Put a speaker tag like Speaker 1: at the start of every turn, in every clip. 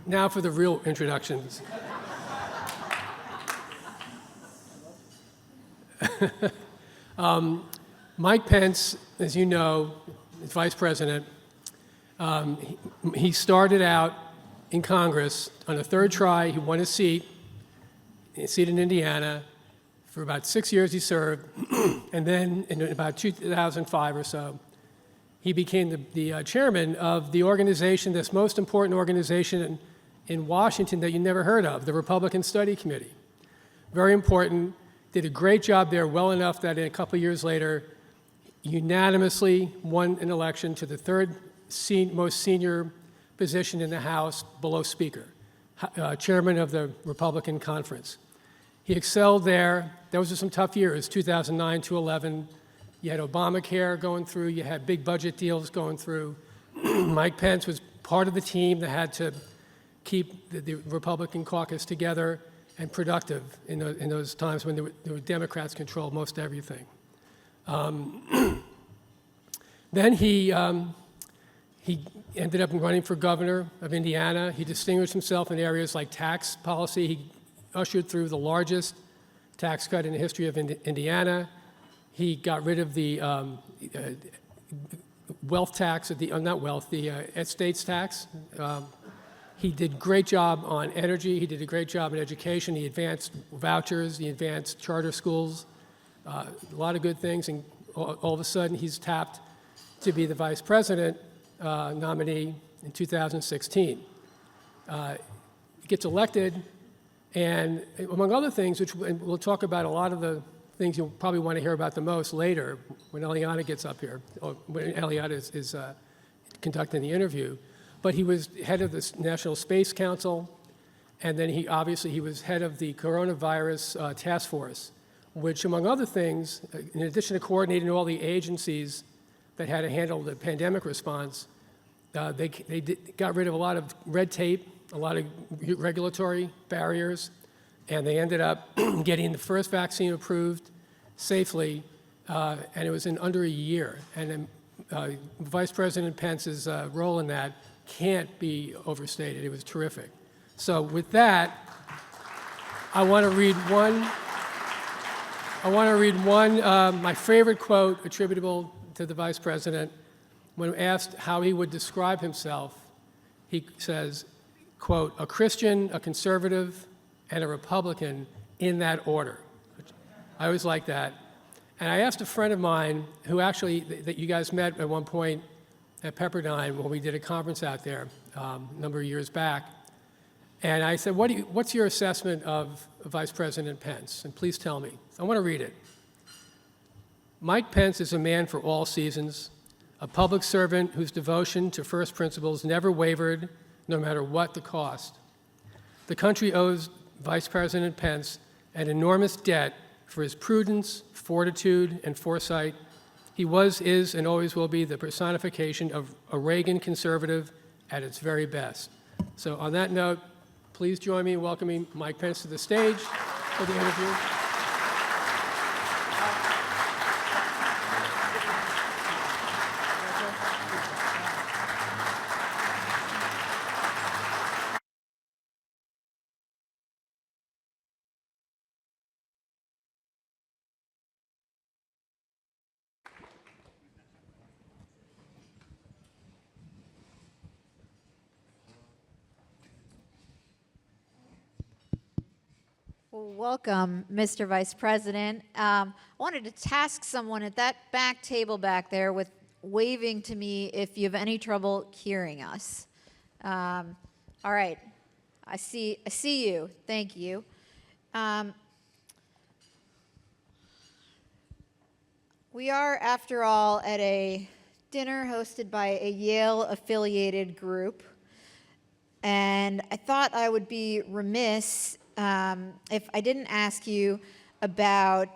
Speaker 1: Now for the real introductions. Mike Pence, as you know, is Vice President. He started out in Congress on a third try. He won a seat in Indiana. For about 6 years he served, and then in about 2005 or so, he became the chairman of the organization, this most important organization in Washington that you never heard of, the Republican Study Committee. Very important, did a great job there, well enough that a couple of years later, unanimously won an election to the third most senior position in the House below Speaker, chairman of the Republican Conference. He excelled there. Those were some tough years, 2009 to 11. You had Obamacare going through, you had big budget deals going through. Mike Pence was part of the team that had to keep the Republican caucus together and productive in those times when there were Democrats controlled most everything. Then he ended up running for governor of Indiana. He distinguished himself in areas like tax policy. He ushered through the largest tax cut in the history of Indiana. He got rid of the wealth tax, the estates tax. He did a great job on energy. He did a great job in education. He advanced vouchers. He advanced charter schools. A lot of good things. And all of a sudden, he's tapped to be the vice president nominee in 2016. He gets elected. And among other things, which we'll talk about a lot of the things you'll probably want to hear about the most later when Eliana gets up here, or when Eliana is conducting the interview. But he was head of the National Space Council, and then he was head of the coronavirus task force, which among other things, in addition to coordinating all the agencies that had to handle the pandemic response, they got rid of a lot of red tape, a lot of regulatory barriers, and they ended up getting the first vaccine approved safely, and it was in under a year. And then Vice President Pence's role in that can't be overstated. It was terrific. So with that, I want to read one, my favorite quote attributable to the Vice President. When asked how he would describe himself, he says, quote, "A Christian, a conservative, and a Republican in that order." I always like that. And I asked a friend of mine who actually, that you guys met at one point at Pepperdine when we did a conference out there a number of years back. And I said, what's your assessment of Vice President Pence? And please tell me. I want to read it. "Mike Pence is a man for all seasons, a public servant whose devotion to first principles never wavered, no matter what the cost. The country owes Vice President Pence an enormous debt for his prudence, fortitude, and foresight. He was, is, and always will be the personification of a Reagan conservative at its very best." So on that note, please join me in welcoming Mike Pence to the stage for the interview.
Speaker 2: Well, welcome, Mr. Vice President. I wanted to task someone at that back table back there with waving to me if you have any trouble hearing us. All right, I see you. Thank you. We are, after all, at a dinner hosted by a Yale-affiliated group, and I thought I would be remiss if I didn't ask you about,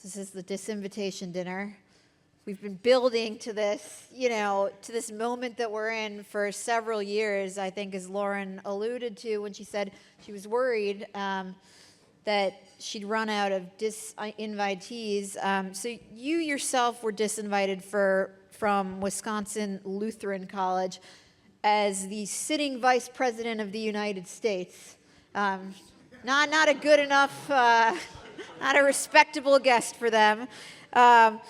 Speaker 2: this is the Disinvitation Dinner. We've been building to this, to this moment that we're in for several years, I think, as Lauren alluded to when she said she was worried that she'd run out of disinvitees. So you yourself were disinvited from Wisconsin Lutheran College. as the sitting Vice President of the United States. Not a good enough, not a respectable guest for them. But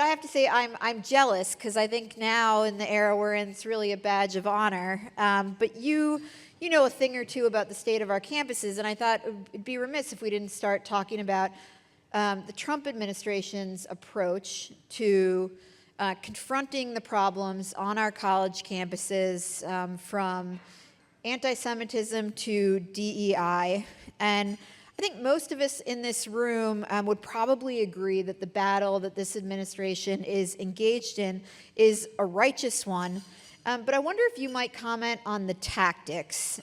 Speaker 2: I have to say I'm jealous, because I think now in the era we're in, it's really a badge of honor. But you know a thing or two about the state of our campuses, and I thought it'd be remiss if we didn't start talking about the Trump administration's approach to confronting the problems on our college campuses, from anti-Semitism to DEI. And I think most of us in this room would probably agree that the battle that this administration is engaged in is a righteous one. But I wonder if you might comment on the tactics.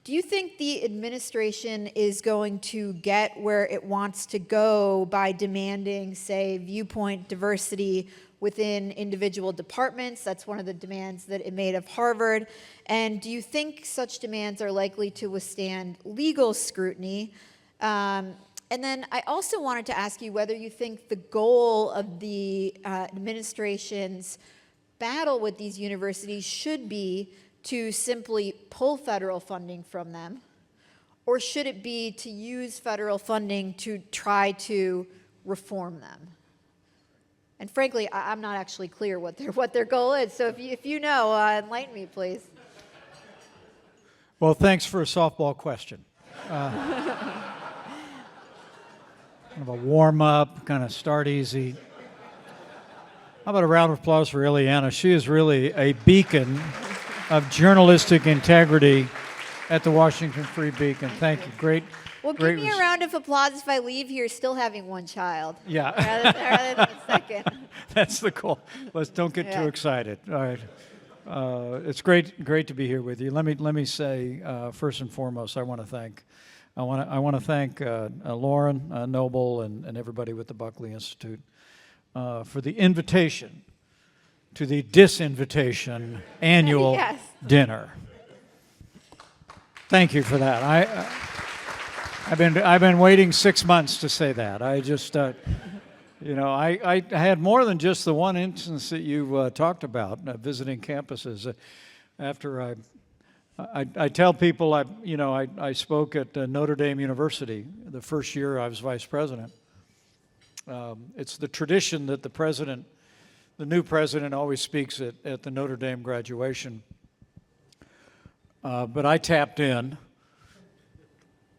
Speaker 2: Do you think the administration is going to get where it wants to go by demanding, say, viewpoint diversity within individual departments? That's one of the demands that it made of Harvard. And do you think such demands are likely to withstand legal scrutiny? And then I also wanted to ask you whether you think the goal of the administration's battle with these universities should be to simply pull federal funding from them, or should it be to use federal funding to try to reform them? And frankly, I'm not actually clear what their goal is. So if you know, enlighten me, please.
Speaker 3: Well, thanks for a softball question. Kind of a warm-up, kind of start easy. How about a round of applause for Eliana? She is really a beacon of journalistic integrity at the Washington Free Beacon. Thank you. Great.
Speaker 2: Well, give me a round of applause if I leave here still having one child.
Speaker 3: Yeah.
Speaker 2: rather than a second.
Speaker 3: That's the goal. Don't get too excited. All right. It's great to be here with you. Let me say first and foremost, I want to thank Lauren Noble and everybody with the Buckley Institute for the invitation to the Disinvitation annual dinner. Thank you for that. I've been waiting 6 months to say that. I just, I had more than just the one instance that you talked about, visiting campuses. After I tell people, I spoke at Notre Dame University the first year I was vice president. It's the tradition that the new president always speaks at the Notre Dame graduation. But I tapped in.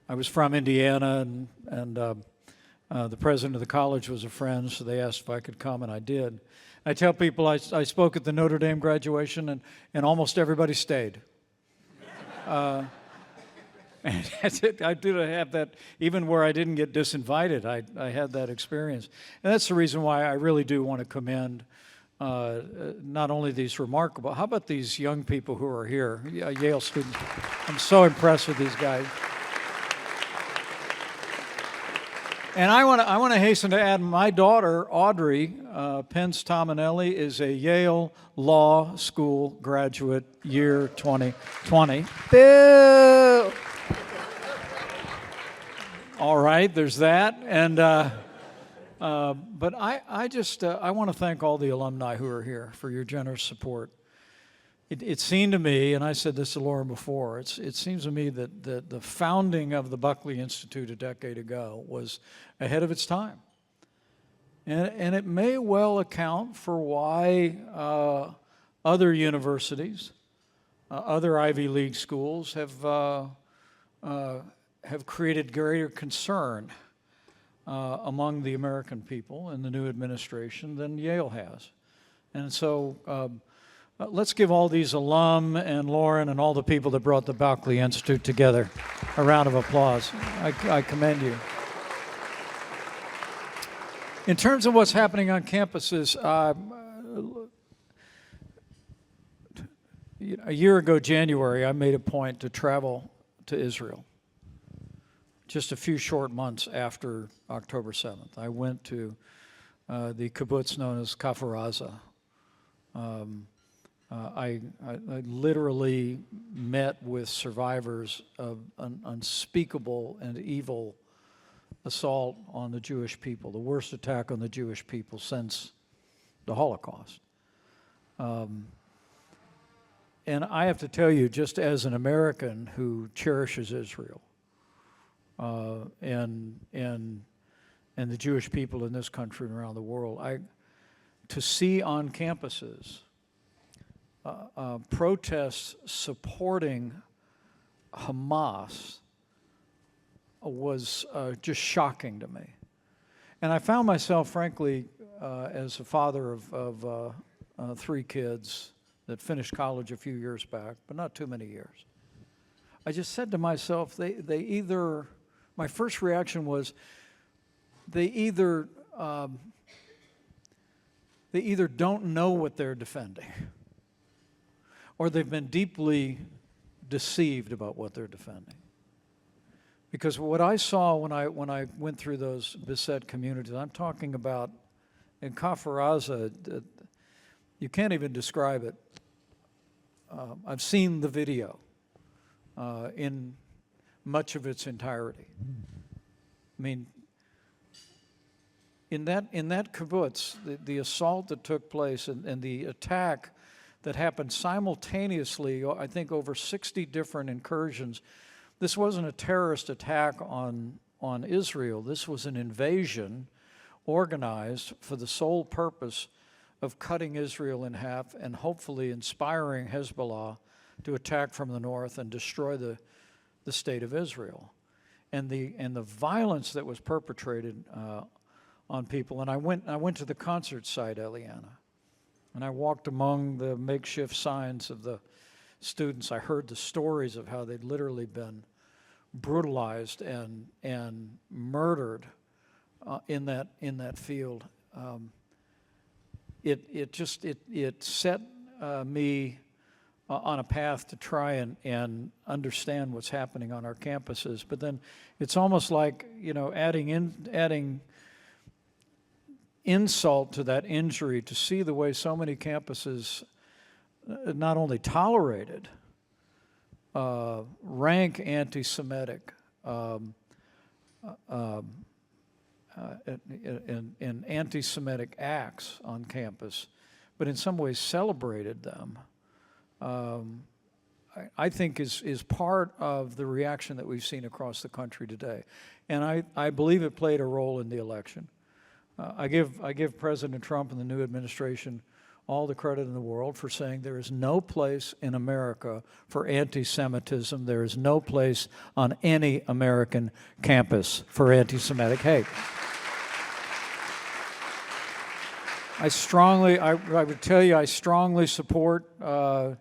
Speaker 3: I was from Indiana, and the president of the college was a friend, so they asked if I could come, and I did. I tell people I spoke at the Notre Dame graduation, and almost everybody stayed. And that's it. I do have that, even where I didn't get disinvited, I had that experience. And that's the reason why I really do want to commend not only these remarkable, how about these young people who are here, Yale students. I'm so impressed with these guys. And I want to hasten to add, my daughter, Audrey Pence Tominelli, is a Yale Law School graduate, year 2020.
Speaker 2: Boo!
Speaker 3: All right, there's that. And but I want to thank all the alumni who are here for your generous support. It seemed to me, and I said this to Lauren before, it seems to me that the founding of the Buckley Institute a decade ago was ahead of its time. And it may well account for why other universities, other Ivy League schools have created greater concern among the American people in the new administration than Yale has. And so let's give all these alum and Lauren and all the people that brought the Buckley Institute together a round of applause. I commend you. In terms of what's happening on campuses, a year ago, January, I made a point to travel to Israel. Just a few short months after October 7th. I went to the kibbutz known as Kfar Aza. I literally met with survivors of an unspeakable and evil assault on the Jewish people, the worst attack on the Jewish people since the Holocaust. And And I have to tell you, just as an American who cherishes Israel and the Jewish people in this country and around the world, to see on campuses protests supporting Hamas was just shocking to me. And I found myself, frankly, as a father of 3 kids that finished college a few years back, but not too many years. I just said to myself, my first reaction was, they either don't know what they're defending, or they've been deeply deceived about what they're defending. Because what I saw when I went through those beset communities, I'm talking about in Kfar Aza, you can't even describe it. I've seen the video in much of its entirety. I mean, in that kibbutz, the assault that took place and the attack that happened simultaneously, I think over 60 different incursions. This wasn't a terrorist attack on Israel. This was an invasion organized for the sole purpose of cutting Israel in half and hopefully inspiring Hezbollah to attack from the north and destroy the state of Israel. And the violence that was perpetrated on people. And I went to the concert site, Eliana, and I walked among the makeshift signs of the students. I heard the stories of how they'd literally been brutalized and murdered in that field. It set me on a path to try and understand what's happening on our campuses. But then it's almost like, adding insult to that injury to see the way so many campuses not only tolerated rank anti-Semitic and anti-Semitic acts on campus, but in some ways celebrated them, I think is part of the reaction that we've seen across the country today. And I believe it played a role in the election. I give President Trump and the new administration all the credit in the world for saying there is no place in America for anti-Semitism. There is no place on any American campus for anti-Semitic hate. I would tell you, I strongly support the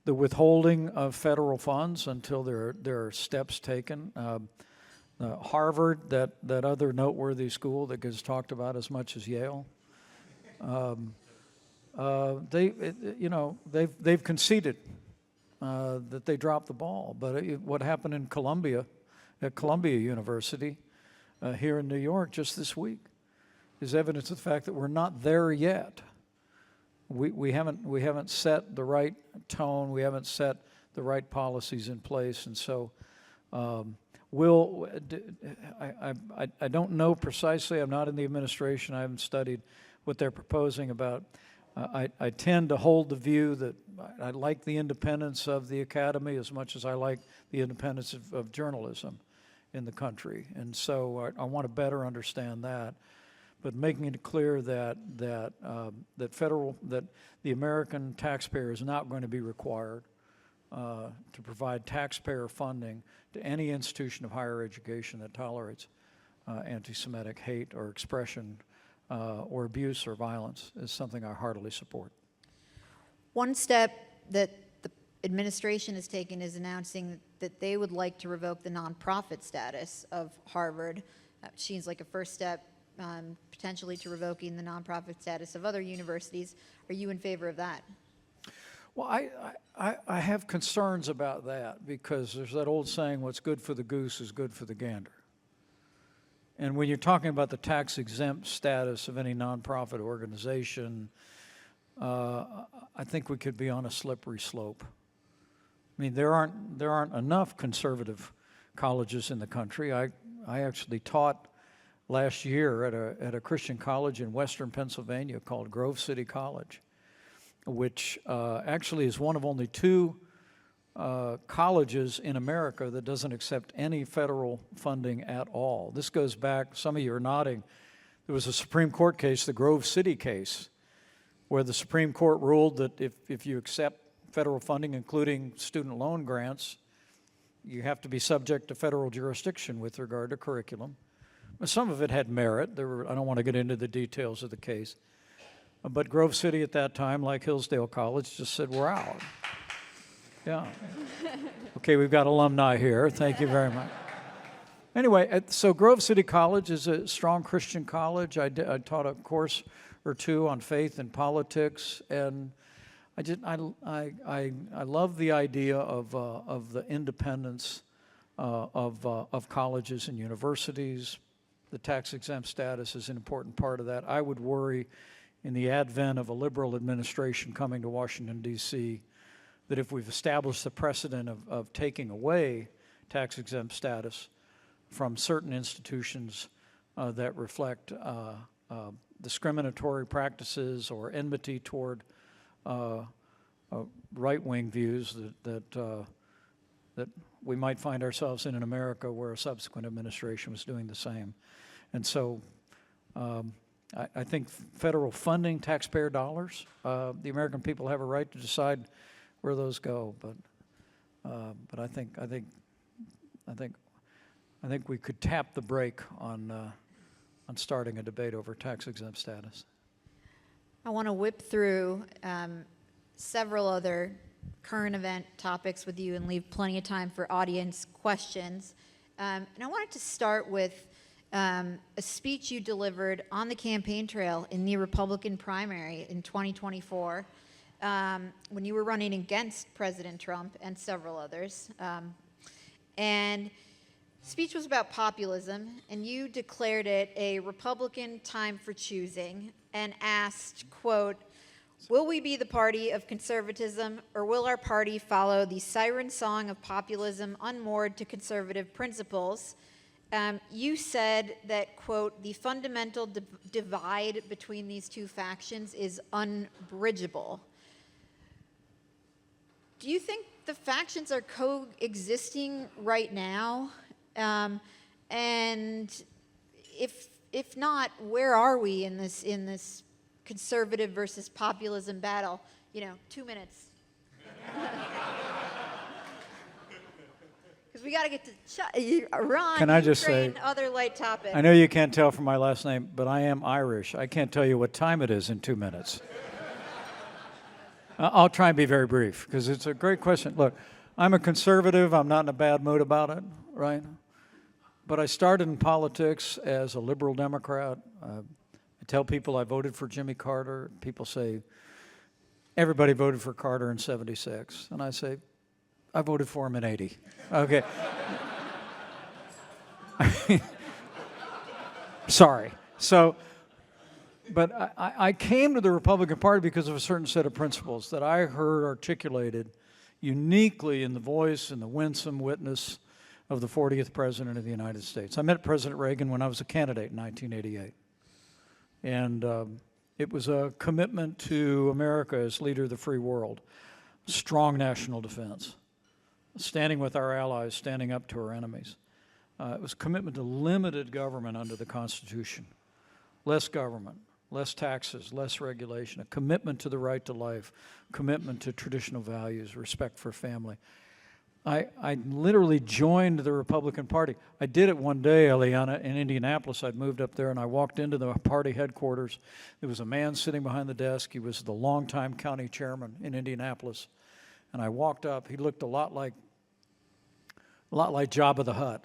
Speaker 3: withholding of federal funds until there are steps taken. Harvard, that other noteworthy school that gets talked about as much as Yale, they've conceded that they dropped the ball. But what happened in Columbia, at Columbia University, here in New York just this week, is evidence of the fact that we're not there yet. We haven't set the right tone. We haven't set the right policies in place, and so. I don't know precisely. I'm not in the administration. I haven't studied what they're proposing about. I tend to hold the view that I like the independence of the academy as much as I like the independence of journalism in the country. And so I want to better understand that. But making it clear that the American taxpayer is not going to be required to provide taxpayer funding to any institution of higher education that tolerates anti-Semitic hate or expression or abuse or violence is something I heartily support.
Speaker 2: One step that the administration has taken is announcing that they would like to revoke the nonprofit status of Harvard. That seems like a first step potentially to revoking the nonprofit status of other universities. Are you in favor of that?
Speaker 3: Well, I have concerns about that because there's that old saying, what's good for the goose is good for the gander. And when you're talking about the tax-exempt status of any nonprofit organization, I think we could be on a slippery slope. I mean, there aren't enough conservative colleges in the country. I actually taught last year at a Christian college in western Pennsylvania called Grove City College. which actually is one of only two colleges in America that doesn't accept any federal funding at all. This goes back, some of you are nodding, there was a Supreme Court case, the Grove City case, where the Supreme Court ruled that if you accept federal funding, including student loan grants, you have to be subject to federal jurisdiction with regard to curriculum. Some of it had merit. I don't want to get into the details of the case. But Grove City at that time, like Hillsdale College, just said, we're out. Yeah. Okay, we've got alumni here. Thank you very much. Anyway, so Grove City College is a strong Christian college. I taught a course or two on faith and politics, and I love the idea of the independence of colleges and universities. The tax-exempt status is an important part of that. I would worry in the advent of a liberal administration coming to Washington, D.C., that if we've established the precedent of taking away tax-exempt status from certain institutions that reflect discriminatory practices or enmity toward right-wing views, that we might find ourselves in America where a subsequent administration was doing the same. And so I think federal funding, taxpayer dollars, the American people have a right to decide where those go. But I think we could tap the brake on starting a debate over tax-exempt status.
Speaker 2: I want to whip through several other current event topics with you and leave plenty of time for audience questions. And I wanted to start with a speech you delivered on the campaign trail in the Republican primary in 2024 when you were running against President Trump and several others. And speech was about populism, and you declared it a Republican time for choosing and asked, quote, "Will we be the party of conservatism, or will our party follow the siren song of populism unmoored to conservative principles?" You said that, quote, "the fundamental divide between these two factions is unbridgeable." Do you think the factions are coexisting right now? And if not, where are we in this conservative versus populism battle? 2 minutes. Because we got to get to Iran,
Speaker 3: Can I just
Speaker 2: Ukraine,
Speaker 3: say,
Speaker 2: other light topics.
Speaker 3: I know you can't tell from my last name, but I am Irish. I can't tell you what time it is in 2 minutes. I'll try and be very brief, because it's a great question. Look, I'm a conservative. I'm not in a bad mood about it, right? But I started in politics as a liberal Democrat. I tell people I voted for Jimmy Carter. People say, everybody voted for Carter in '76. And I say, I voted for him in '80. Okay. Sorry. But I came to the Republican Party because of a certain set of principles that I heard articulated uniquely in the voice and the winsome witness of the 40th President of the United States. I met President Reagan when I was a candidate in 1988. And it was a commitment to America as leader of the free world, strong national defense, standing with our allies, standing up to our enemies. It was a commitment to limited government under the Constitution, less government, less taxes, less regulation, a commitment to the right to life, commitment to traditional values, respect for family. I literally joined the Republican Party. I did it one day, Eliana, in Indianapolis. I'd moved up there, and I walked into the party headquarters. There was a man sitting behind the desk. He was the longtime county chairman in Indianapolis. And I walked up. He looked a lot like Jabba the Hutt.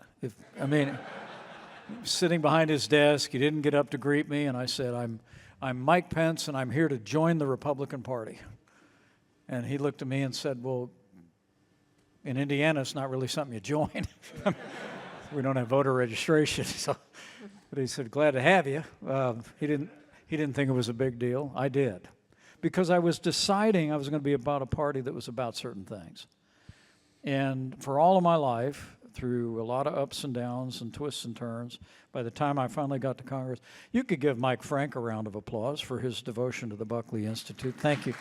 Speaker 3: Sitting behind his desk. He didn't get up to greet me, and I said, I'm Mike Pence, and I'm here to join the Republican Party. And he looked at me and said, well, in Indiana, it's not really something you join. We don't have voter registration. So, but he said, glad to have you. He didn't think it was a big deal. I did. Because I was deciding I was going to be about a party that was about certain things. And for all of my life, through a lot of ups and downs and twists and turns, by the time I finally got to Congress, you could give Mike Frank a round of applause for his devotion to the Buckley Institute. Thank you.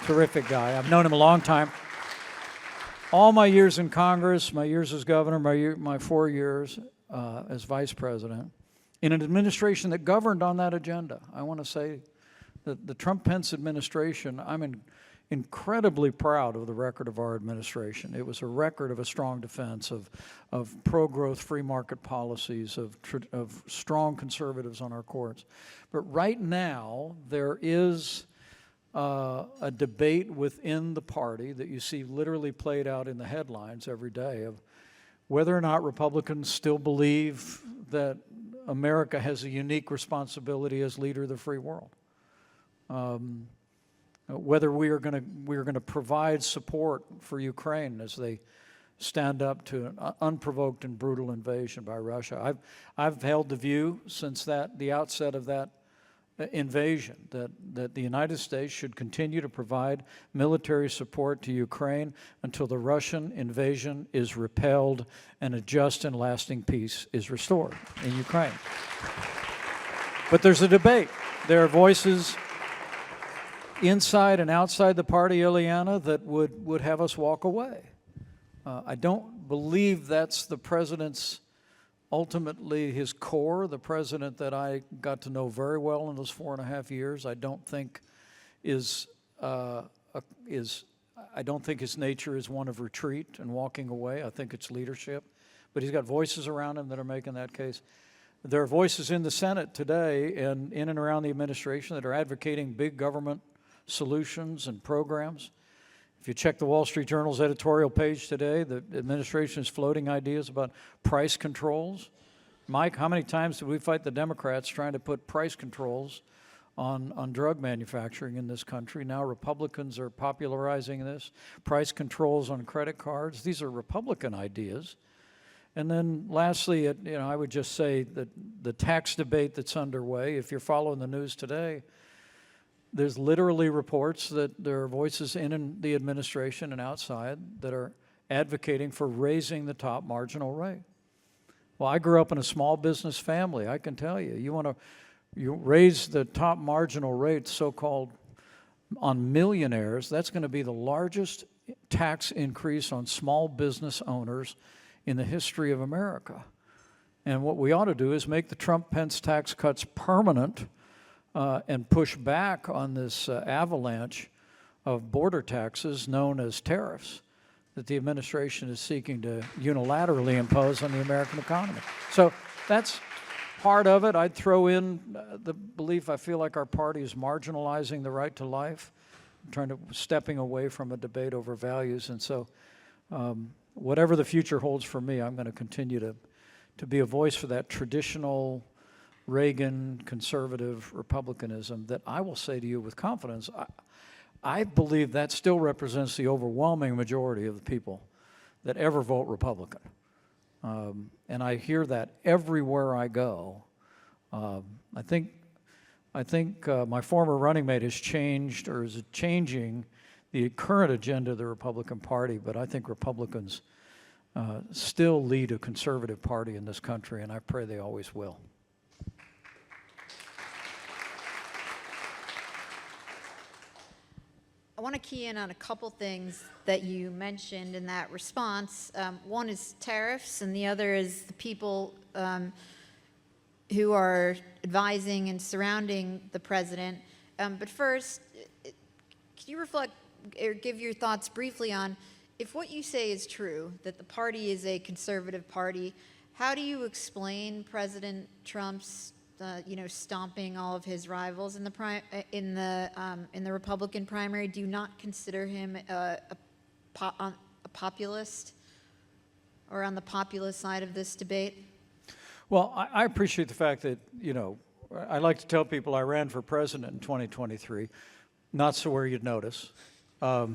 Speaker 3: Terrific guy. I've known him a long time. All my years in Congress, my years as governor, my 4 years as vice president, in an administration that governed on that agenda. I want to say that the Trump-Pence administration, I'm incredibly proud of the record of our administration. It was a record of a strong defense of pro-growth free market policies, of strong conservatives on our courts. But right now, there is a debate within the party that you see literally played out in the headlines every day of whether or not Republicans still believe that America has a unique responsibility as leader of the free world. Whether we are going to provide support for Ukraine as they stand up to an unprovoked and brutal invasion by Russia. I've held the view since the outset of that invasion that the United States should continue to provide military support to Ukraine until the Russian invasion is repelled and a just and lasting peace is restored in Ukraine. But there's a debate. There are voices inside and outside the party, Eliana, that would have us walk away. I don't believe that's the president's, ultimately his core, the president that I got to know very well in those 4.5 years. I don't think I don't think his nature is one of retreat and walking away. I think it's leadership. But he's got voices around him that are making that case. There are voices in the Senate today and in and around the administration that are advocating big government solutions and programs. If you check the Wall Street Journal's editorial page today, the administration is floating ideas about price controls. Mike, how many times did we fight the Democrats trying to put price controls on drug manufacturing in this country? Now Republicans are popularizing this. Price controls on credit cards. These are Republican ideas. And then lastly, I would just say that the tax debate that's underway, if you're following the news today, there's literally reports that there are voices in the administration and outside that are advocating for raising the top marginal rate. Well, I grew up in a small business family. I can tell you, you raise the top marginal rate, so-called, on millionaires, that's going to be the largest tax increase on small business owners in the history of America. And what we ought to do is make the Trump-Pence tax cuts permanent and push back on this avalanche of border taxes known as tariffs that the administration is seeking to unilaterally impose on the American economy. So that's part of it. I'd throw in the belief I feel like our party is marginalizing the right to life, stepping away from a debate over values. And so whatever the future holds for me, I'm going to continue to be a voice for that traditional Reagan conservative republicanism that I will say to you with confidence, I believe that still represents the overwhelming majority of the people that ever vote Republican. And I hear that everywhere I go. I think my former running mate has changed or is changing the current agenda of the Republican Party, but I think Republicans still lead a conservative party in this country, and I pray they always will.
Speaker 2: I want to key in on a couple things that you mentioned in that response. One is tariffs, and the other is the people who are advising and surrounding the president. But first, can you reflect or give your thoughts briefly on if what you say is true, that the party is a conservative party, how do you explain President Trump's stomping all of his rivals in the Republican primary? Do you not consider him a populist or on the populist side of this debate?
Speaker 3: Well, I appreciate the fact that, I like to tell people I ran for president in 2023, not so where you'd notice. But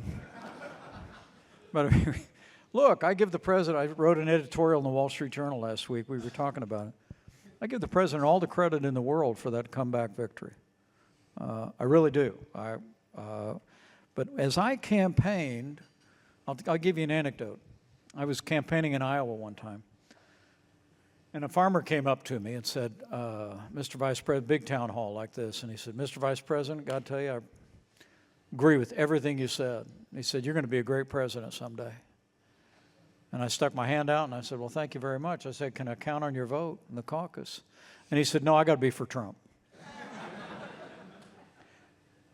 Speaker 3: look, I give the president, I wrote an editorial in the Wall Street Journal last week, we were talking about it. I give the president all the credit in the world for that comeback victory. I really do. But as I campaigned, I'll give you an anecdote. I was campaigning in Iowa one time, and a farmer came up to me and said, Mr. Vice President, big town hall like this, and he said, Mr. Vice President, got to tell you, agree with everything you said. He said, you're going to be a great president someday. And I stuck my hand out and I said, well, thank you very much. I said, can I count on your vote in the caucus? And he said, no, I got to be for Trump.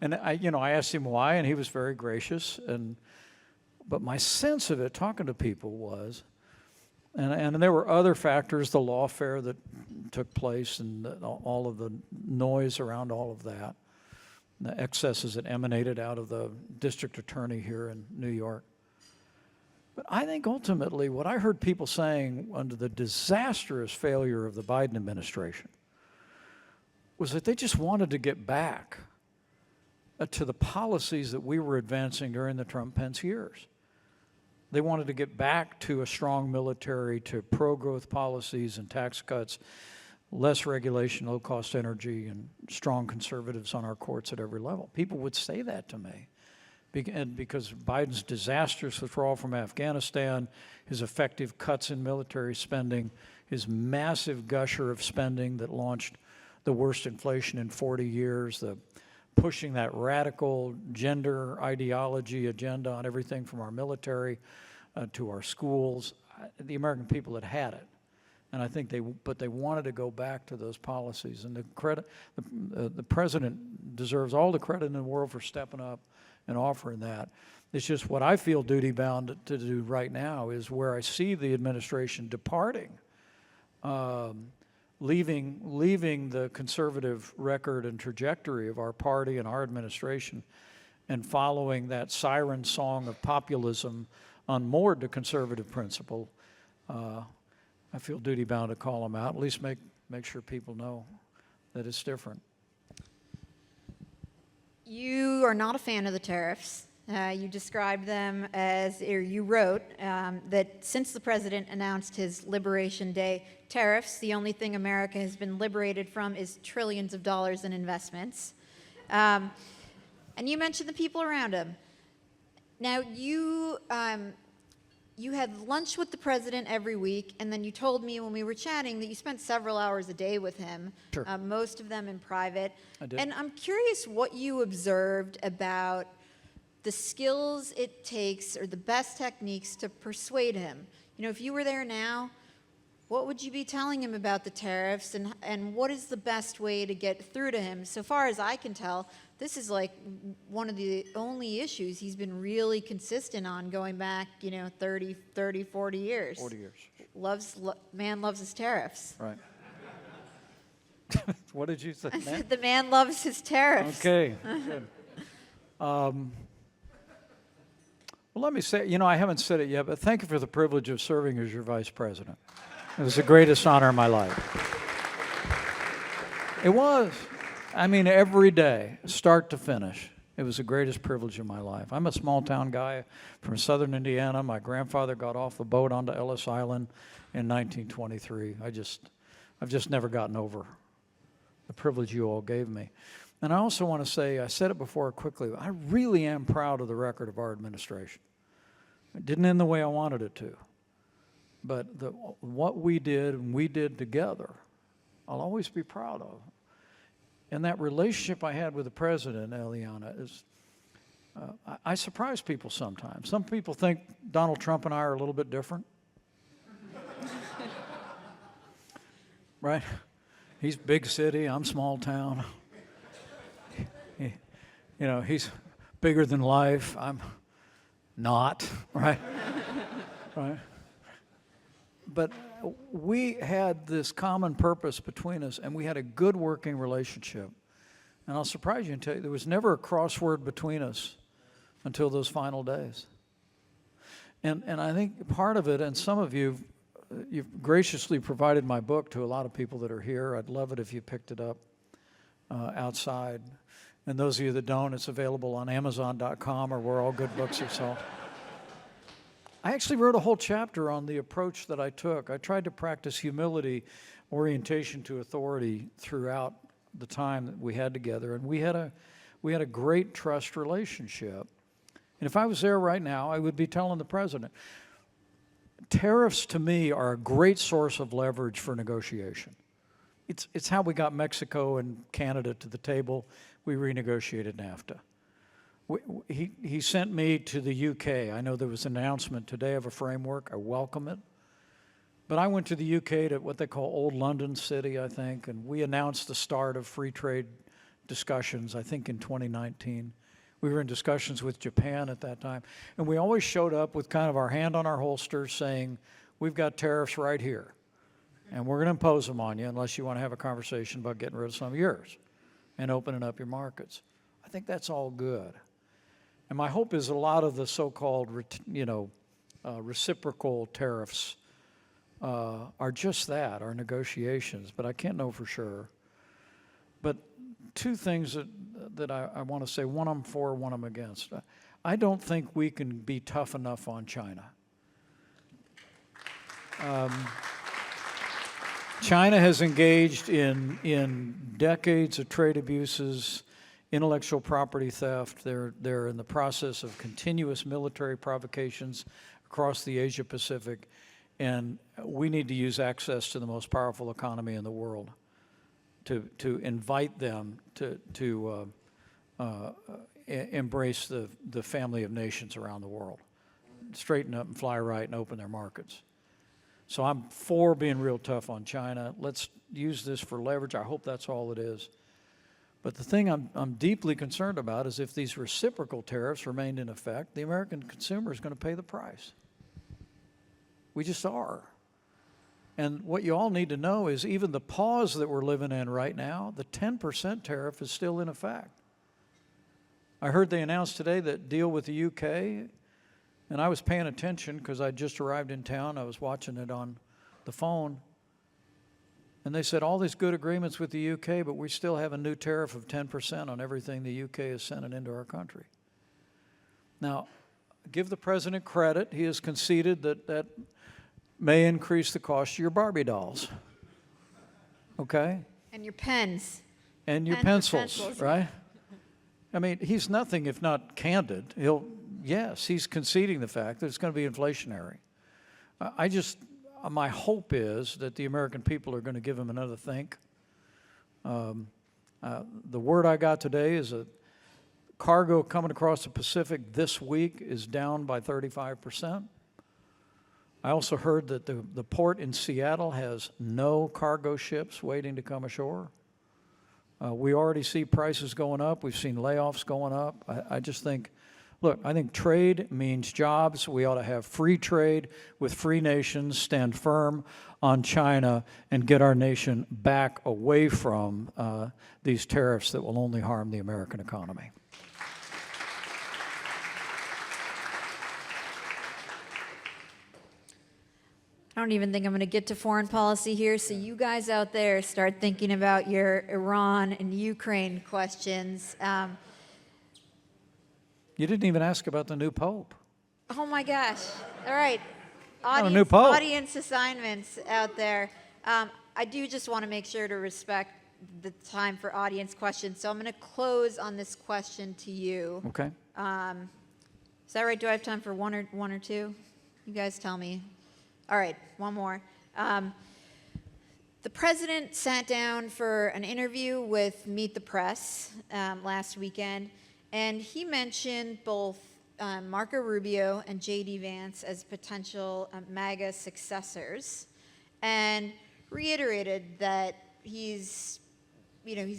Speaker 3: And I asked him why, and he was very gracious. But my sense of it, talking to people, was, and there were other factors, the lawfare that took place and all of the noise around all of that, the excesses that emanated out of the district attorney here in New York. But I think ultimately what I heard people saying under the disastrous failure of the Biden administration was that they just wanted to get back to the policies that we were advancing during the Trump-Pence years. They wanted to get back to a strong military, to pro-growth policies and tax cuts, less regulation, low-cost energy, and strong conservatives on our courts at every level. People would say that to me. Because Biden's disastrous withdrawal from Afghanistan, his effective cuts in military spending, his massive gusher of spending that launched the worst inflation in 40 years, the pushing that radical gender ideology agenda on everything from our military to our schools. The American people had had it. And I think they wanted to go back to those policies. And the president deserves all the credit in the world for stepping up and offering that. It's just what I feel duty-bound to do right now is where I see the administration departing, leaving the conservative record and trajectory of our party and our administration and following that siren song of populism unmoored to conservative principle. I feel duty-bound to call them out, at least make sure people know that it's different.
Speaker 2: You are not a fan of the tariffs. You described them as, or you wrote that since the president announced his Liberation Day tariffs, the only thing America has been liberated from is trillions of dollars in investments. And you mentioned the people around him. Now, you had lunch with the president every week, and then you told me when we were chatting that you spent several hours a day with him,
Speaker 3: sure.
Speaker 2: Most of them in private.
Speaker 3: I did.
Speaker 2: And I'm curious what you observed about the skills it takes or the best techniques to persuade him. You know, if you were there now, what would you be telling him about the tariffs, and what is the best way to get through to him? So far as I can tell, this is like one of the only issues he's been really consistent on going back, 30, 40 years.
Speaker 3: 40 years.
Speaker 2: Man loves his tariffs.
Speaker 3: Right. What did you say?
Speaker 2: I said the man loves his tariffs.
Speaker 3: Okay, good. Well, let me say, I haven't said it yet, but thank you for the privilege of serving as your vice president. It was the greatest honor of my life. It was. I mean, every day, start to finish, it was the greatest privilege of my life. I'm a small-town guy from southern Indiana. My grandfather got off the boat onto Ellis Island in 1923. I've just never gotten over the privilege you all gave me. And I also want to say, I said it before quickly, I really am proud of the record of our administration. It didn't end the way I wanted it to. But what we did and we did together, I'll always be proud of. And that relationship I had with the president, Eliana, is, I surprise people sometimes. Some people think Donald Trump and I are a little bit different. Right? He's big city, I'm small town. He's bigger than life, I'm not, right? Right? But we had this common purpose between us, and we had a good working relationship. And I'll surprise you and tell you, there was never a crossword between us until those final days. And I think part of it, and some of you've graciously provided my book to a lot of people that are here. I'd love it if you picked it up outside. And those of you that don't, it's available on Amazon.com or where all good books are sold. I actually wrote a whole chapter on the approach that I took. I tried to practice humility, orientation to authority throughout the time that we had together, and we had a great trust relationship. And if I was there right now, I would be telling the president, tariffs to me are a great source of leverage for negotiation. It's how we got Mexico and Canada to the table. We renegotiated NAFTA. He sent me to the UK. I know there was an announcement today of a framework. I welcome it. But I went to the UK to what they call Old London City, I think, and we announced the start of free trade discussions, I think in 2019. We were in discussions with Japan at that time. And we always showed up with kind of our hand on our holster saying, we've got tariffs right here. And we're going to impose them on you unless you want to have a conversation about getting rid of some of yours and opening up your markets. I think that's all good. And my hope is a lot of the so-called, reciprocal tariffs are just that, are negotiations, but I can't know for sure. But two things that I want to say, one I'm for, one I'm against. I don't think we can be tough enough on China. China has engaged in decades of trade abuses, intellectual property theft. They're in the process of continuous military provocations across the Asia Pacific, and we need to use access to the most powerful economy in the world to invite them to embrace the family of nations around the world, straighten up and fly right and open their markets. So I'm for being real tough on China. Let's use this for leverage. I hope that's all it is. But the thing I'm deeply concerned about is if these reciprocal tariffs remained in effect, the American consumer is going to pay the price. We just are. And what you all need to know is even the pause that we're living in right now, the 10% tariff is still in effect. I heard they announced today that deal with the UK, and I was paying attention because I just arrived in town. I was watching it on the phone. And they said all these good agreements with the UK, but we still have a new tariff of 10% on everything the UK is sending into our country. Now, give the president credit. He has conceded that may increase the cost of your Barbie dolls. Okay?
Speaker 2: And your pens.
Speaker 3: And your pencils, right? I mean, he's nothing if not candid. Yes, he's conceding the fact that it's going to be inflationary. My hope is that the American people are going to give him another think. The word I got today is that cargo coming across the Pacific this week is down by 35%. I also heard that the port in Seattle has no cargo ships waiting to come ashore. We already see prices going up. We've seen layoffs going up. I just think, look, I think trade means jobs. We ought to have free trade with free nations, stand firm on China, and get our nation back away from these tariffs that will only harm the American economy.
Speaker 2: I don't even think I'm going to get to foreign policy here, so you guys out there start thinking about your Iran and Ukraine questions.
Speaker 3: You didn't even ask about the new pope.
Speaker 2: Oh my gosh. All right.
Speaker 3: Not a new pope.
Speaker 2: Audience assignments out there. I do just want to make sure to respect the time for audience questions, so I'm going to close on this question to you.
Speaker 3: Okay.
Speaker 2: Is that right? Do I have time for one or two? You guys tell me. All right, one more. The president sat down for an interview with Meet the Press last weekend, and he mentioned both Marco Rubio and J.D. Vance as potential MAGA successors, and reiterated that he's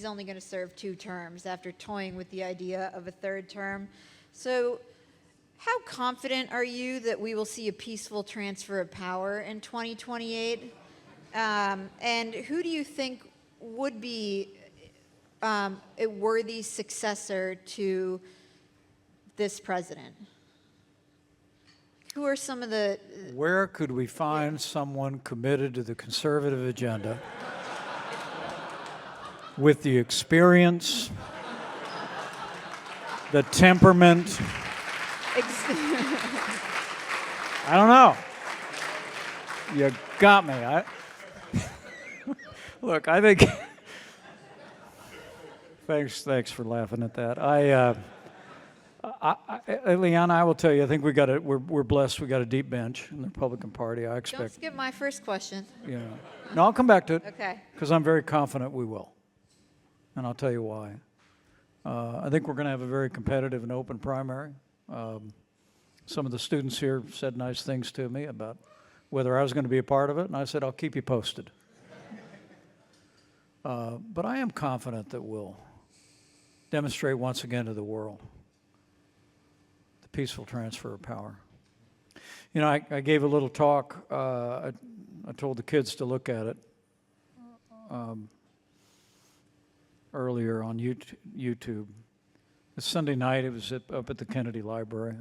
Speaker 2: only going to serve 2 terms after toying with the idea of a 3rd term. So how confident are you that we will see a peaceful transfer of power in 2028? And who do you think would be a worthy successor to this president? Who are some of the...
Speaker 3: Where could we find someone committed to the conservative agenda with the experience, the temperament? I don't know. You got me. Look, I think. Thanks for laughing at that. Eliana, I will tell you. I think we're blessed. We got a deep bench in the Republican Party. I expect.
Speaker 2: Don't skip my first question.
Speaker 3: Yeah. No, I'll come back to it.
Speaker 2: Okay.
Speaker 3: Because I'm very confident we will, and I'll tell you why. I think we're going to have a very competitive and open primary. Some of the students here said nice things to me about whether I was going to be a part of it, and I said, I'll keep you posted. But I am confident that we'll demonstrate once again to the world the peaceful transfer of power. You know, I gave a little talk. I told the kids to look at it earlier on YouTube. It's Sunday night. It was up at the Kennedy Library.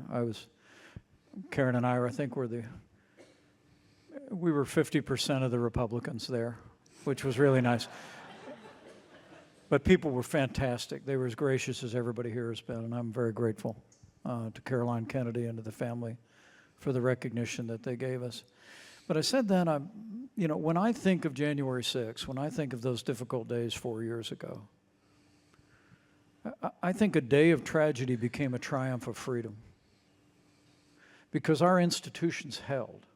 Speaker 3: Karen and I think we were 50% of the Republicans there, which was really nice. But people were fantastic. They were as gracious as everybody here has been, and I'm very grateful to Caroline Kennedy and to the family for the recognition that they gave us. But I said then, when I think of January 6th, when I think of those difficult days 4 years ago, I think a day of tragedy became a triumph of freedom because our institutions held.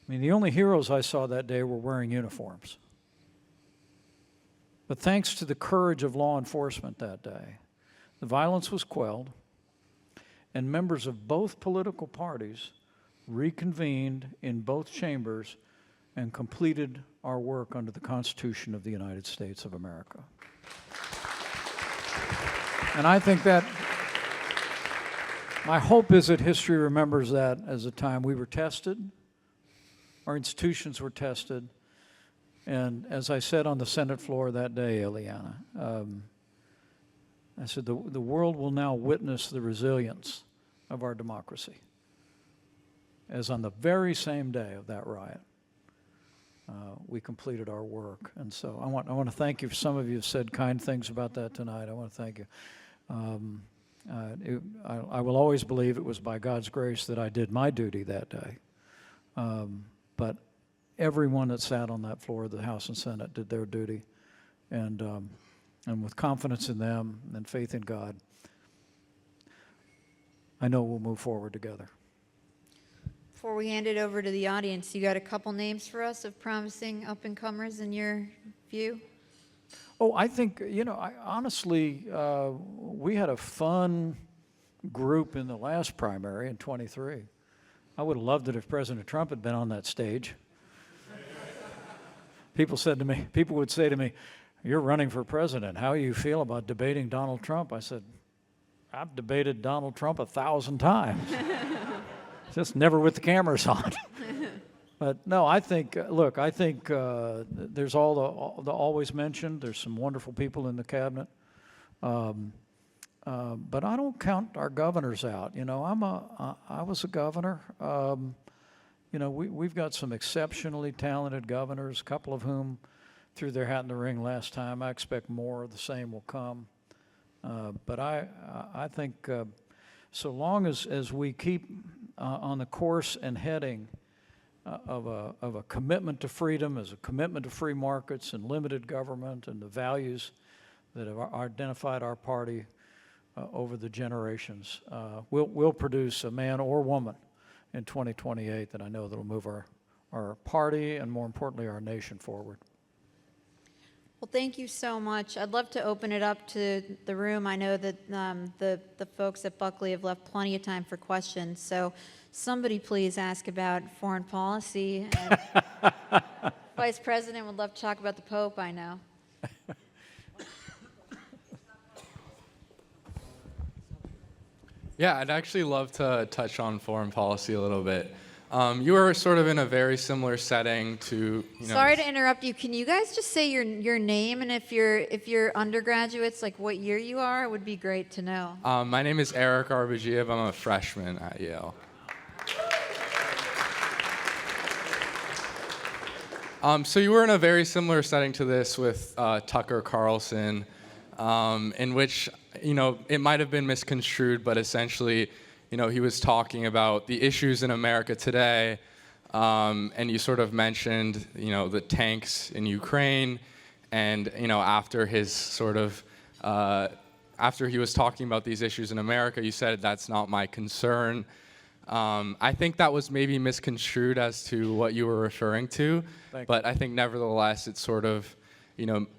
Speaker 3: I mean, the only heroes I saw that day were wearing uniforms. But thanks to the courage of law enforcement that day, the violence was quelled, and members of both political parties reconvened in both chambers and completed our work under the Constitution of the United States of America. And I think that my hope is that history remembers that as a time we were tested, our institutions were tested, and as I said on the Senate floor that day, Eliana, I said the world will now witness the resilience of our democracy, as on the very same day of that riot, we completed our work. And so I want to thank you. Some of you have said kind things about that tonight. I want to thank you. I will always believe it was by God's grace that I did my duty that day. But everyone that sat on that floor of the House and Senate did their duty. And with confidence in them and faith in God, I know we'll move forward together.
Speaker 2: Before we hand it over to the audience, you got a couple names for us of promising up-and-comers in your view?
Speaker 3: Oh, I think, honestly, we had a fun group in the last primary in 23. I would have loved it if President Trump had been on that stage. People would say to me, you're running for president. How do you feel about debating Donald Trump? I said, I've debated Donald Trump 1,000 times. Just never with the cameras on. But no, I think, there's all the always mentioned. There's some wonderful people in the cabinet. But I don't count our governors out. I was a governor. We've got some exceptionally talented governors, a couple of whom threw their hat in the ring last time. I expect more of the same will come. But I think so long as we keep on the course and heading of a commitment to freedom, as a commitment to free markets and limited government and the values that have identified our party over the generations, we'll produce a man or woman in 2028 that I know that will move our party and, more importantly, our nation forward.
Speaker 2: Well, thank you so much. I'd love to open it up to the room. I know that the folks at Buckley have left plenty of time for questions, so somebody please ask about foreign policy. And Vice President would love to talk about the Pope, I know.
Speaker 4: Yeah, I'd actually love to touch on foreign policy a little bit. You were sort of in a very similar setting to,
Speaker 2: Sorry to interrupt you. Can you guys just say your name, and if you're undergraduates, like what year you are, it would be great to know.
Speaker 4: My name is Eric Arbagiev. I'm a freshman at Yale. So you were in a very similar setting to this with Tucker Carlson, in which, it might have been misconstrued, but essentially, he was talking about the issues in America today, and you sort of mentioned, the tanks in Ukraine, and, after his sort of, after he was talking about these issues in America, you said, that's not my concern. I think that was maybe misconstrued as to what you were referring to, but I think nevertheless, it sort of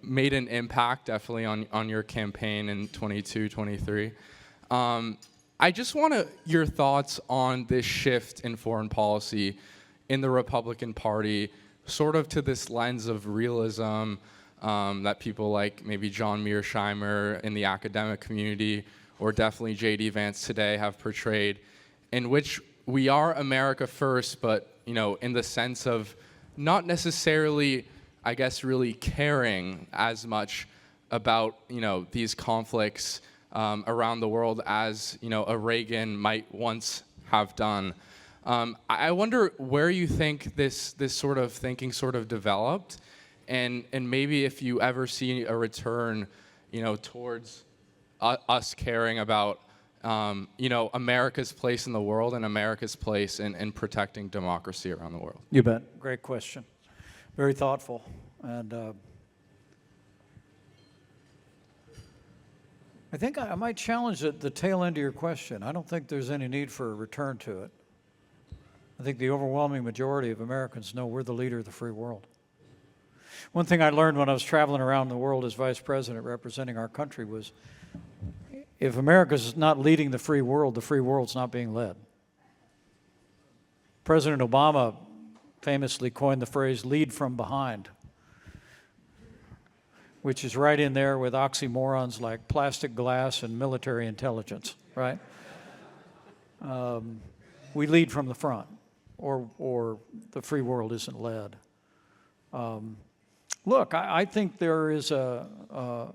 Speaker 4: made an impact definitely on your campaign in 22, 23. I just want your thoughts on this shift in foreign policy in the Republican Party, sort of to this lens of realism that people like maybe John Mearsheimer in the academic community, or definitely J.D. Vance today, have portrayed, in which we are America first, but in the sense of not necessarily, I guess, really caring as much about these conflicts around the world as a Reagan might once have done. I wonder where you think this sort of thinking sort of developed, and maybe if you ever see a return, towards us caring about America's place in the world and America's place in protecting democracy around the world.
Speaker 3: You bet. Great question. Very thoughtful. And I think I might challenge the tail end of your question. I don't think there's any need for a return to it. I think the overwhelming majority of Americans know we're the leader of the free world. One thing I learned when I was traveling around the world as vice president representing our country was, if America's not leading the free world's not being led. President Obama famously coined the phrase, lead from behind, which is right in there with oxymorons like plastic glass and military intelligence, right? We lead from the front, or the free world isn't led. Look, I think there is the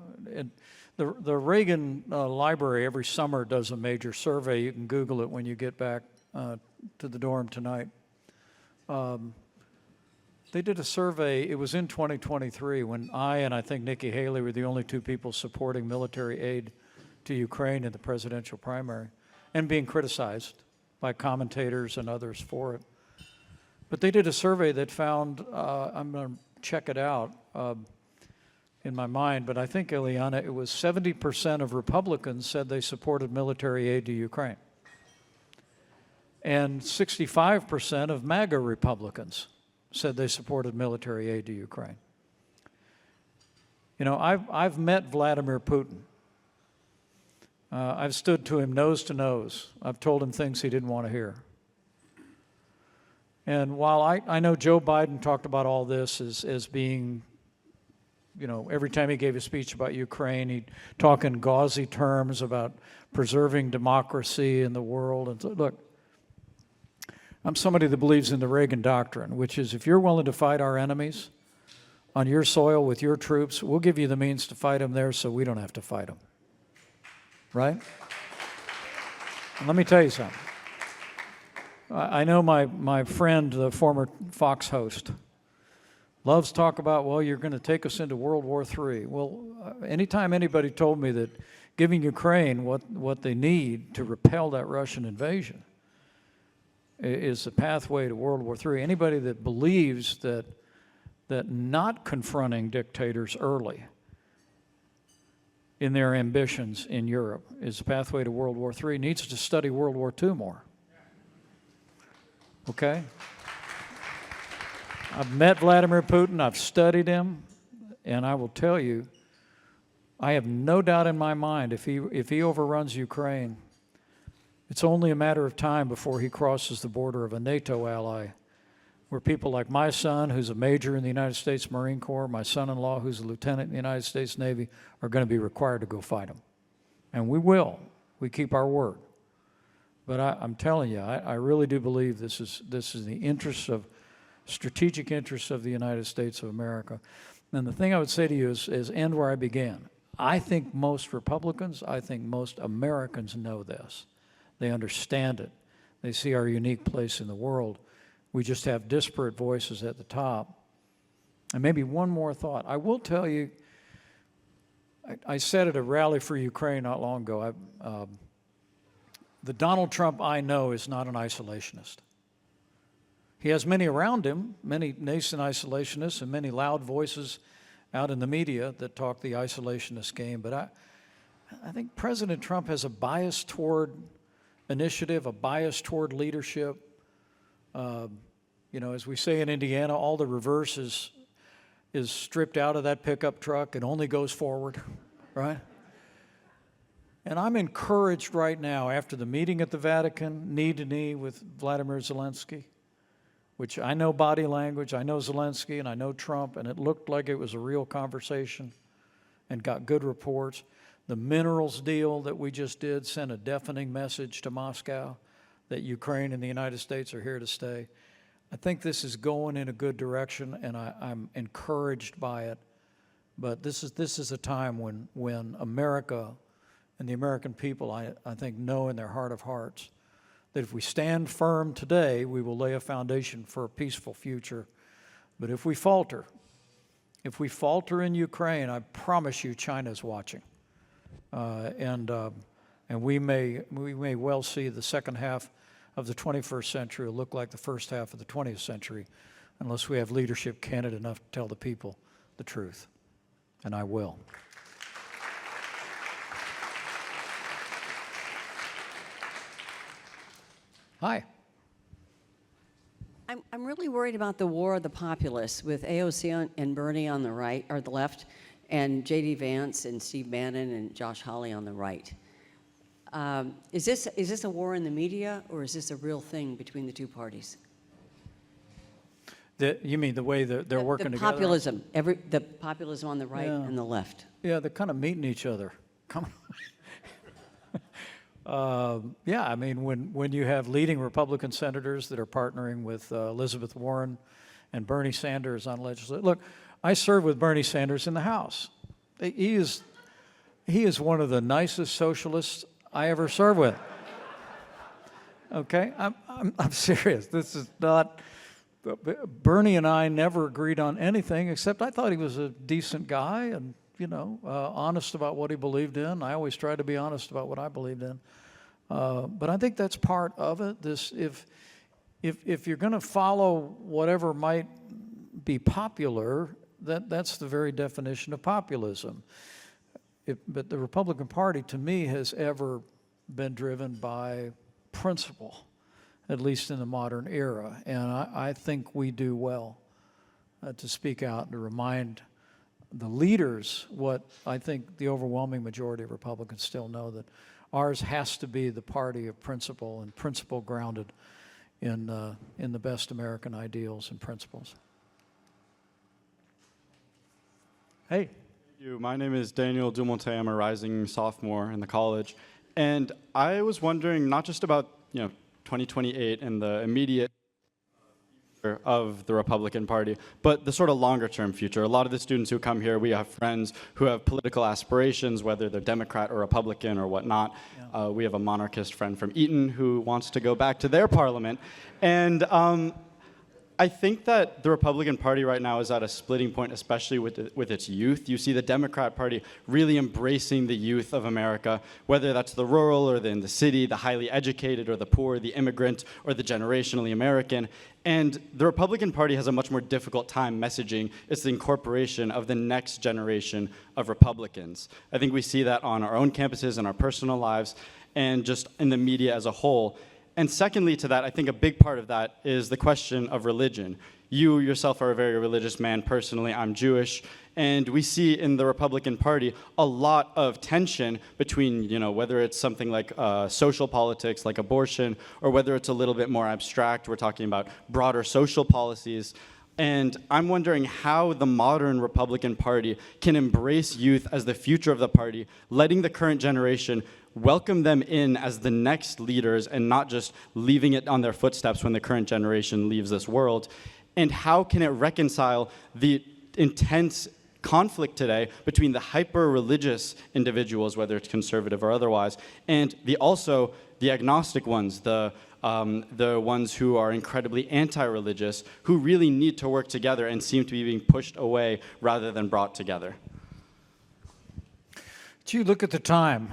Speaker 3: Reagan Library every summer does a major survey. You can Google it when you get back to the dorm tonight. They did a survey, it was in 2023, when I think Nikki Haley were the only two people supporting military aid to Ukraine in the presidential primary, and being criticized by commentators and others for it. But they did a survey that found, I'm going to check it out in my mind, but I think, Eliana, it was 70% of Republicans said they supported military aid to Ukraine. And 65% of MAGA Republicans said they supported military aid to Ukraine. I've met Vladimir Putin. I've stood to him nose to nose. I've told him things he didn't want to hear. And while I know Joe Biden talked about all this as being, every time he gave a speech about Ukraine, he'd talk in gauzy terms about preserving democracy in the world. And so, look, I'm somebody that believes in the Reagan doctrine, which is if you're willing to fight our enemies on your soil with your troops, we'll give you the means to fight them there so we don't have to fight them. Right? And let me tell you something. I know my friend, the former Fox host, loves to talk about, well, you're going to take us into World War III. Well, anytime anybody told me that giving Ukraine what they need to repel that Russian invasion is the pathway to World War III, anybody that believes that not confronting dictators early in their ambitions in Europe is the pathway to World War III needs to study World War II more. Okay? I've met Vladimir Putin, I've studied him, and I will tell you, I have no doubt in my mind if he overruns Ukraine, it's only a matter of time before he crosses the border of a NATO ally, where people like my son, who's a major in the United States Marine Corps, my son-in-law, who's a lieutenant in the United States Navy, are going to be required to go fight him. And we will. We keep our word. But I'm telling you, I really do believe this is the strategic interests of the United States of America. And the thing I would say to you is end where I began. I think most Republicans, I think most Americans know this. They understand it. They see our unique place in the world. We just have disparate voices at the top. And maybe one more thought. I will tell you, I said at a rally for Ukraine not long ago, the Donald Trump I know is not an isolationist. He has many around him, many nascent isolationists and many loud voices out in the media that talk the isolationist game. But I think President Trump has a bias toward initiative, a bias toward leadership. As we say in Indiana, all the reverse is is stripped out of that pickup truck and only goes forward, right? And I'm encouraged right now, after the meeting at the Vatican, knee to knee with Vladimir Zelensky, which I know body language, I know Zelensky, and I know Trump, and it looked like it was a real conversation and got good reports. The minerals deal that we just did sent a deafening message to Moscow that Ukraine and the United States are here to stay. I think this is going in a good direction, and I'm encouraged by it. But this is a time when America and the American people, I think, know in their heart of hearts that if we stand firm today, we will lay a foundation for a peaceful future. But if we falter in Ukraine, I promise you China's watching. And we may well see the second half of the 21st century will look like the first half of the 20th century unless we have leadership candid enough to tell the people the truth. And I will. Hi.
Speaker 5: I'm really worried about the war of the populists with AOC and Bernie on the right, or the left, and J.D. Vance and Steve Bannon and Josh Hawley on the right. Is this a war in the media, or is this a real thing between the two parties?
Speaker 3: You mean the way that they're working together?
Speaker 5: The populism on the right and the left.
Speaker 3: Yeah, they're kind of meeting each other. Come on. Yeah, I mean, when you have leading Republican senators that are partnering with Elizabeth Warren and Bernie Sanders on legislation. Look, I served with Bernie Sanders in the House. He is one of the nicest socialists I ever served with. Okay, I'm serious. This is not. Bernie and I never agreed on anything except I thought he was a decent guy and, honest about what he believed in. I always try to be honest about what I believed in. But I think that's part of it. If you're going to follow whatever might be popular, that's the very definition of populism. But the Republican Party, to me, has ever been driven by principle, at least in the modern era. And I think we do well to speak out and to remind the leaders what I think the overwhelming majority of Republicans still know, that ours has to be the party of principle and principle grounded in the best American ideals and principles. Hey.
Speaker 6: Thank you. My name is Daniel Dumonte. I'm a rising sophomore in the college. And I was wondering not just about 2028 and the immediate future of the Republican Party, but the sort of longer term future. A lot of the students who come here, we have friends who have political aspirations, whether they're Democrat or Republican or whatnot. Yeah. We have a monarchist friend from Eton who wants to go back to their parliament. And I think that the Republican Party right now is at a splitting point, especially with its youth. You see the Democrat Party really embracing the youth of America, whether that's the rural or in the city, the highly educated or the poor, the immigrant or the generationally American. And the Republican Party has a much more difficult time messaging its incorporation of the next generation of Republicans. I think we see that on our own campuses and our personal lives and just in the media as a whole. And secondly to that, I think a big part of that is the question of religion. You yourself are a very religious man. Personally, I'm Jewish. And we see in the Republican Party a lot of tension between, whether it's something like social politics, like abortion, or whether it's a little bit more abstract. We're talking about broader social policies. And I'm wondering how the modern Republican Party can embrace youth as the future of the party, letting the current generation welcome them in as the next leaders and not just leaving it on their footsteps when the current generation leaves this world. And how can it reconcile the intense conflict today between the hyper-religious individuals, whether it's conservative or otherwise, and also the agnostic ones, the ones who are incredibly anti-religious, who really need to work together and seem to be being pushed away rather than brought together?
Speaker 3: Gee, look at the time.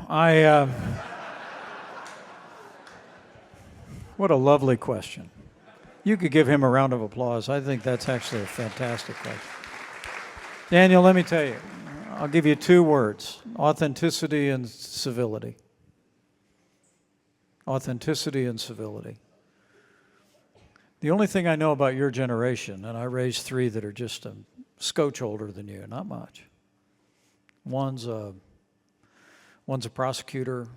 Speaker 3: What a lovely question. You could give him a round of applause. I think that's actually a fantastic question. Daniel, let me tell you, I'll give you 2 words: authenticity and civility. Authenticity and civility. The only thing I know about your generation, and I raised 3 that are just scotch older than you, not much. One's a prosecutor,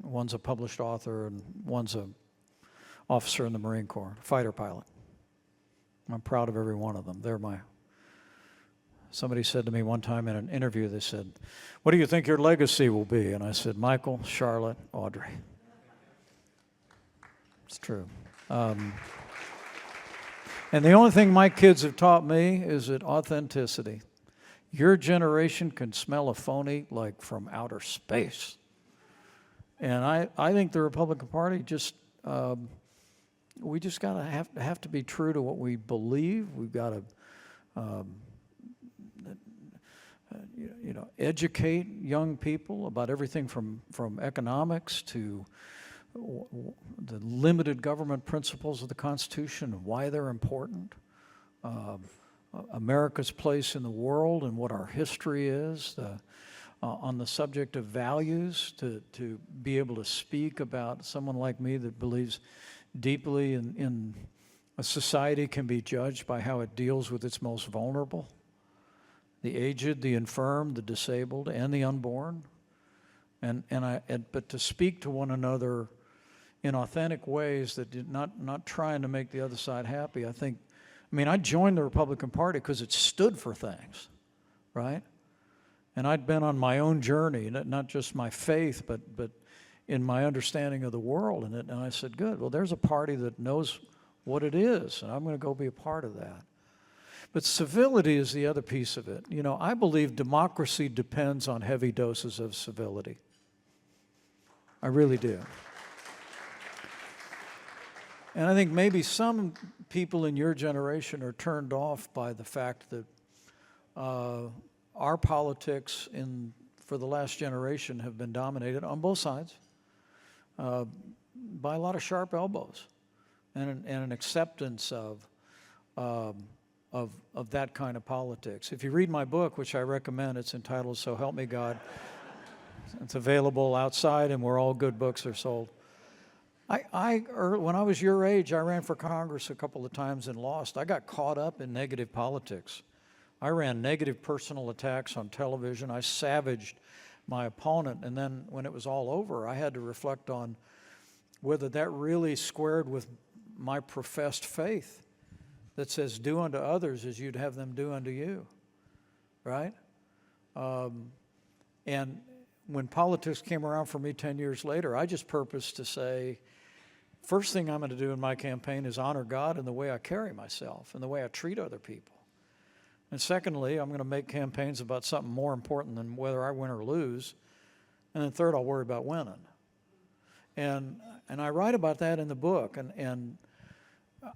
Speaker 3: one's a published author, and one's a officer in the Marine Corps, fighter pilot. I'm proud of every one of them. Somebody said to me one time in an interview, they said, "What do you think your legacy will be?" And I said, "Michael, Charlotte, Audrey." It's true. And the only thing my kids have taught me is that authenticity. Your generation can smell a phony like from outer space. And I think the Republican Party we just got to have to be true to what we believe. We've got to, educate young people about everything from economics to the limited government principles of the Constitution and why they're important. America's place in the world and what our history is. On the subject of values, to be able to speak about someone like me that believes deeply in a society can be judged by how it deals with its most vulnerable, the aged, the infirm, the disabled, and the unborn. But to speak to one another in authentic ways that did not trying to make the other side happy. I joined the Republican Party because it stood for things, right? And I'd been on my own journey, not just my faith, but in my understanding of the world. And I said, good, well, there's a party that knows what it is, and I'm going to go be a part of that. But civility is the other piece of it. I believe democracy depends on heavy doses of civility. I really do. And I think maybe some people in your generation are turned off by the fact that our politics for the last generation have been dominated on both sides by a lot of sharp elbows and an acceptance of that kind of politics. If you read my book, which I recommend, it's entitled "So Help Me God." It's available outside, and where all good books are sold. When I was your age, I ran for Congress a couple of times and lost. I got caught up in negative politics. I ran negative personal attacks on television. I savaged my opponent. And then when it was all over, I had to reflect on whether that really squared with my professed faith that says, do unto others as you'd have them do unto you, right? And when politics came around for me 10 years later, I just purposed to say, first thing I'm going to do in my campaign is honor God in the way I carry myself and the way I treat other people. And secondly, I'm going to make campaigns about something more important than whether I win or lose. And then third, I'll worry about winning. And I write about that in the book. And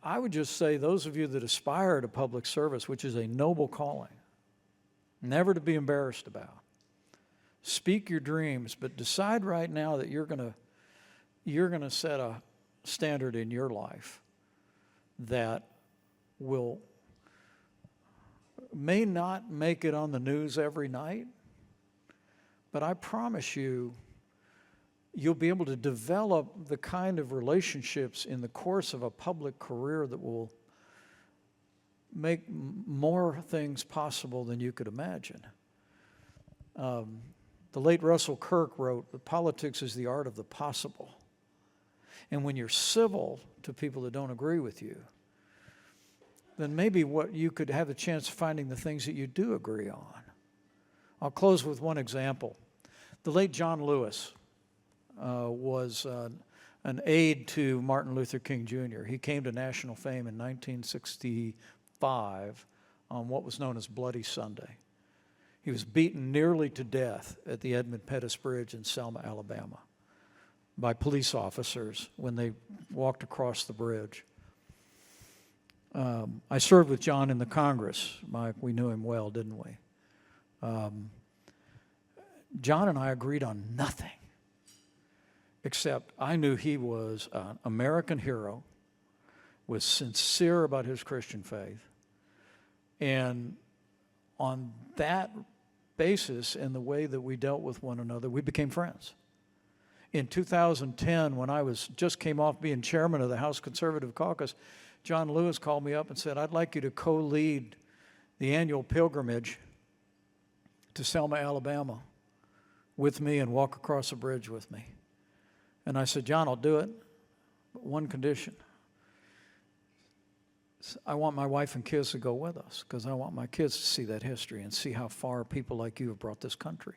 Speaker 3: I would just say those of you that aspire to public service, which is a noble calling, never to be embarrassed about. Speak your dreams, but decide right now that you're going to set a standard in your life that may not make it on the news every night, but I promise you'll be able to develop the kind of relationships in the course of a public career that will make more things possible than you could imagine. The late Russell Kirk wrote, "The politics is the art of the possible." And when you're civil to people that don't agree with you, then maybe what you could have a chance of finding the things that you do agree on. I'll close with one example. The late John Lewis was an aide to Martin Luther King Jr. He came to national fame in 1965 on what was known as Bloody Sunday. He was beaten nearly to death at the Edmund Pettus Bridge in Selma, Alabama, by police officers when they walked across the bridge. I served with John in the Congress. Mike, we knew him well, didn't we? John and I agreed on nothing, except I knew he was an American hero, was sincere about his Christian faith, and on that basis and the way that we dealt with one another, we became friends. In 2010, when I just came off being chairman of the House Conservative Caucus, John Lewis called me up and said, "I'd like you to co-lead the annual pilgrimage to Selma, Alabama with me and walk across a bridge with me. And I said, John, I'll do it, but one condition. I want my wife and kids to go with us because I want my kids to see that history and see how far people like you have brought this country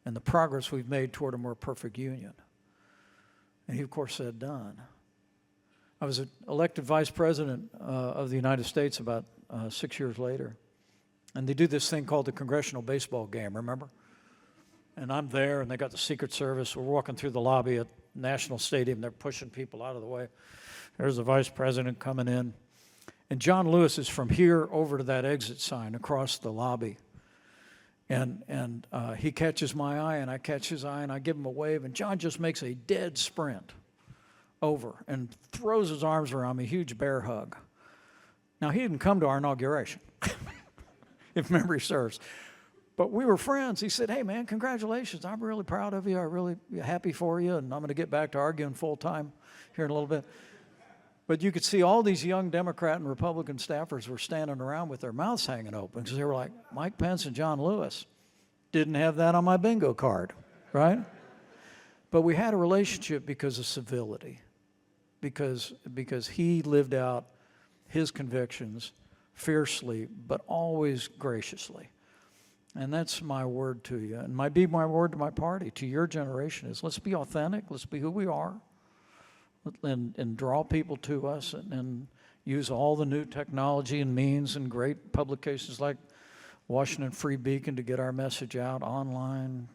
Speaker 3: and the progress we've made toward a more perfect union. And he, of course, said, done. I was elected vice president of the United States about 6 years later. And they do this thing called the Congressional Baseball Game, remember? And I'm there, and they got the Secret Service. We're walking through the lobby at National Stadium. They're pushing people out of the way. There's the vice president coming in. And John Lewis is from here over to that exit sign across the lobby. And he catches my eye, and I catch his eye, and I give him a wave, and John just makes a dead sprint over and throws his arms around me, huge bear hug. Now, he didn't come to our inauguration, if memory serves. But we were friends. He said, hey, man, congratulations. I'm really proud of you. I'm really happy for you, and I'm going to get back to arguing full time here in a little bit. But you could see all these young Democrat and Republican staffers were standing around with their mouths hanging open because they were like, Mike Pence and John Lewis. Didn't have that on my bingo card, right? But we had a relationship because of civility, because he lived out his convictions fiercely, but always graciously. And that's my word to you. And my word to my party, to your generation, is let's be authentic, let's be who we are, and draw people to us, and use all the new technology and means and great publications like Washington Free Beacon to get our message out online,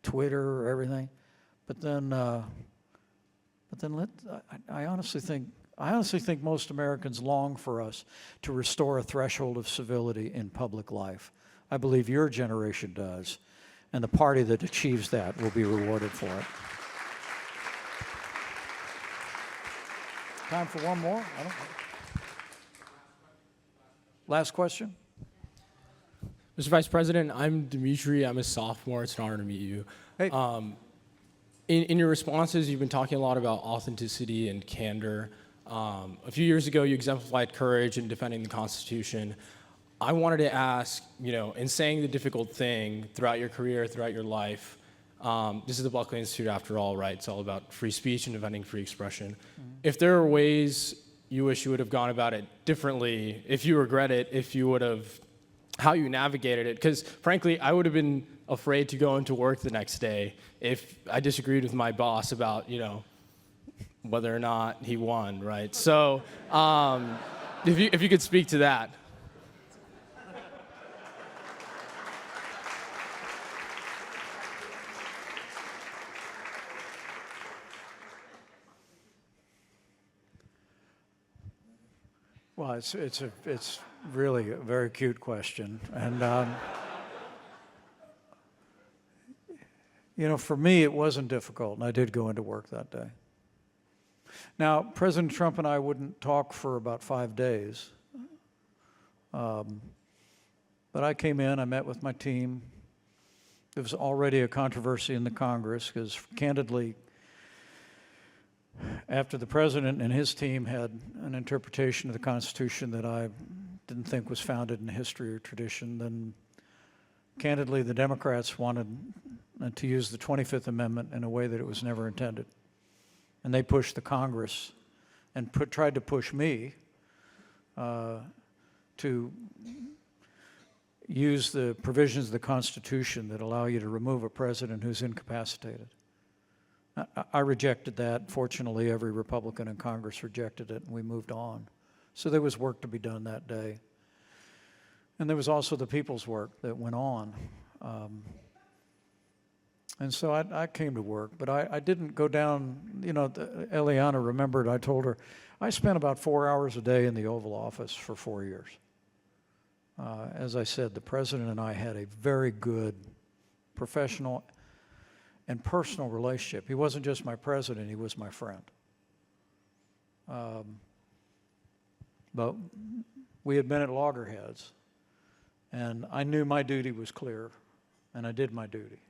Speaker 3: Twitter, everything. But then I honestly think most Americans long for us to restore a threshold of civility in public life. I believe your generation does, and the party that achieves that will be rewarded for it. Time for one more? I don't know. Last question?
Speaker 7: Mr. Vice President, I'm Dimitri. I'm a sophomore. It's an honor to meet you.
Speaker 3: Hey.
Speaker 7: In your responses, you've been talking a lot about authenticity and candor. A few years ago, you exemplified courage in defending the Constitution. I wanted to ask, in saying the difficult thing throughout your career, throughout your life, this is the Buckley Institute after all, right? It's all about free speech and defending free expression. Mm-hmm. If there are ways you wish you would have gone about it differently, if you regret it, if you would have, how you navigated it, because frankly, I would have been afraid to go into work the next day if I disagreed with my boss about, whether or not he won, right? So if you could speak to that.
Speaker 3: Well, it's really a very cute question, and for me it wasn't difficult, and I did go into work that day. Now, President Trump and I wouldn't talk for about 5 days, but I came in, I met with my team. There was already a controversy in the Congress because, candidly, after the president and his team had an interpretation of the Constitution that I didn't think was founded in history or tradition, then candidly the Democrats wanted to use the 25th Amendment in a way that it was never intended. And they pushed the Congress and tried to push me to use the provisions of the Constitution that allow you to remove a president who's incapacitated. I rejected that. Fortunately, every Republican in Congress rejected it, and we moved on. So there was work to be done that day. And there was also the people's work that went on. And so I came to work, but I didn't go down, Eliana remembered, I told her, I spent about 4 hours a day in the Oval Office for 4 years. As I said, the president and I had a very good professional and personal relationship. He wasn't just my president, he was my friend. But we had been at loggerheads, and I knew my duty was clear, and I did my duty.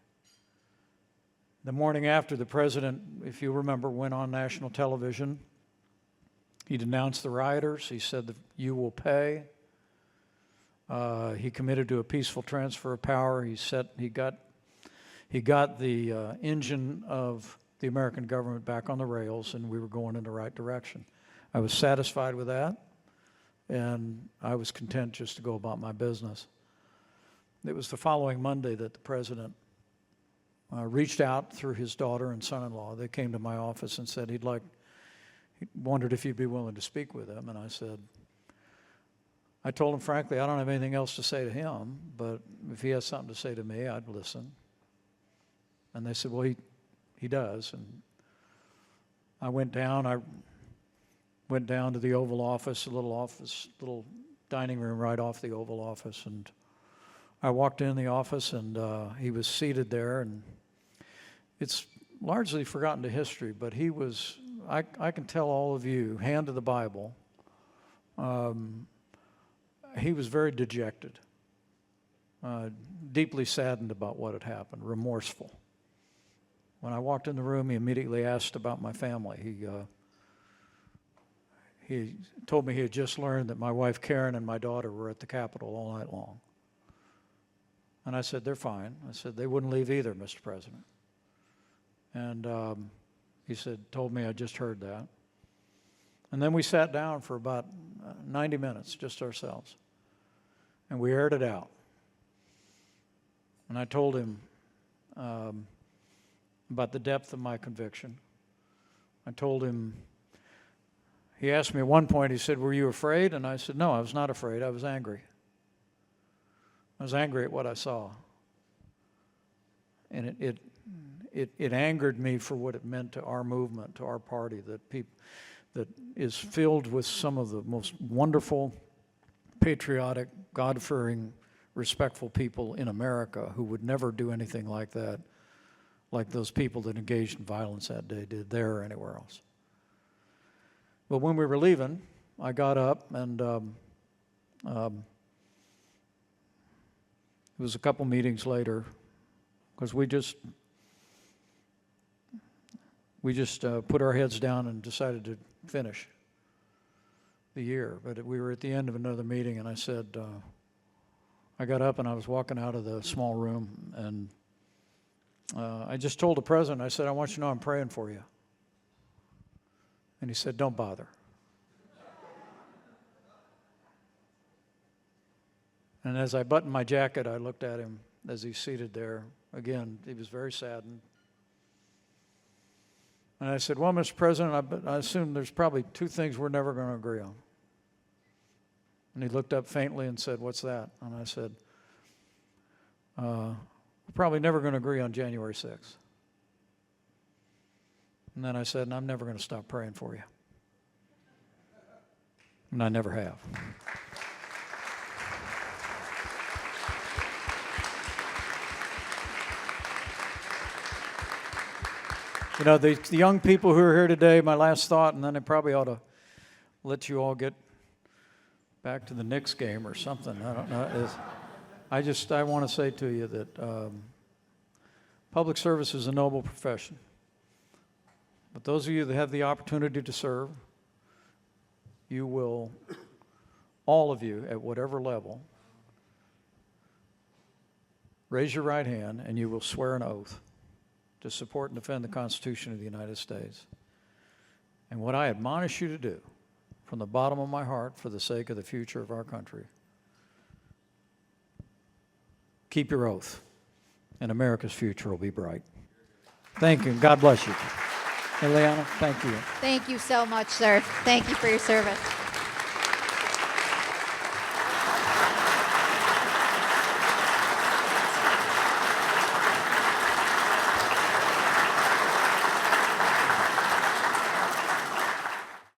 Speaker 3: The morning after, the president, if you remember, went on national television. He denounced the rioters. He said that you will pay. He committed to a peaceful transfer of power. He got the engine of the American government back on the rails, and we were going in the right direction. I was satisfied with that, and I was content just to go about my business. It was the following Monday that the president reached out through his daughter and son-in-law. They came to my office and said he wondered if you'd be willing to speak with him, and I told him, frankly, I don't have anything else to say to him, but if he has something to say to me, I'd listen. And they said, well, he does. And I went down to the Oval Office, a little dining room right off the Oval Office, and I walked in the office, and he was seated there, and it's largely forgotten to history, but he was, I can tell all of you, hand to the Bible, he was very dejected, deeply saddened about what had happened, remorseful. When I walked in the room, he immediately asked about my family. He told me he had just learned that my wife Karen and my daughter were at the Capitol all night long. And I said, they're fine. I said, they wouldn't leave either, Mr. President. And he told me I just heard that. And then we sat down for about 90 minutes, just ourselves. And we aired it out. And I told him about the depth of my conviction. I told him, he asked me at one point, he said, were you afraid? And I said, no, I was not afraid. I was angry. I was angry at what I saw. And it angered me for what it meant to our movement, to our party, that is filled with some of the most wonderful, patriotic, God-fearing, respectful people in America who would never do anything like that, like those people that engaged in violence that day did there or anywhere else. But when we were leaving, I got up, and it was a couple meetings later, because we just put our heads down and decided to finish the year. But we were at the end of another meeting, and I said, I got up and I was walking out of the small room, and I just told the president, I said, I want you to know I'm praying for you. And he said, don't bother. And as I buttoned my jacket, I looked at him as he's seated there. Again, he was very saddened. And I said, well, Mr. President, I assume there's probably two things we're never going to agree on. And he looked up faintly and said, what's that? And I said, we're probably never going to agree on January 6th. And then I said, and I'm never going to stop praying for you. And I never have. You know, the young people who are here today, my last thought, and then I probably ought to let you all get back to the Knicks game or something. I don't know. I want to say to you that public service is a noble profession. But those of you that have the opportunity to serve, you will, all of you at whatever level, raise your right hand and you will swear an oath to support and defend the Constitution of the United States. And what I admonish you to do from the bottom of my heart for the sake of the future of our country, keep your oath and America's future will be bright. Thank you and God bless you. Eliana, thank you.
Speaker 2: Thank you so much, sir. Thank you for your service.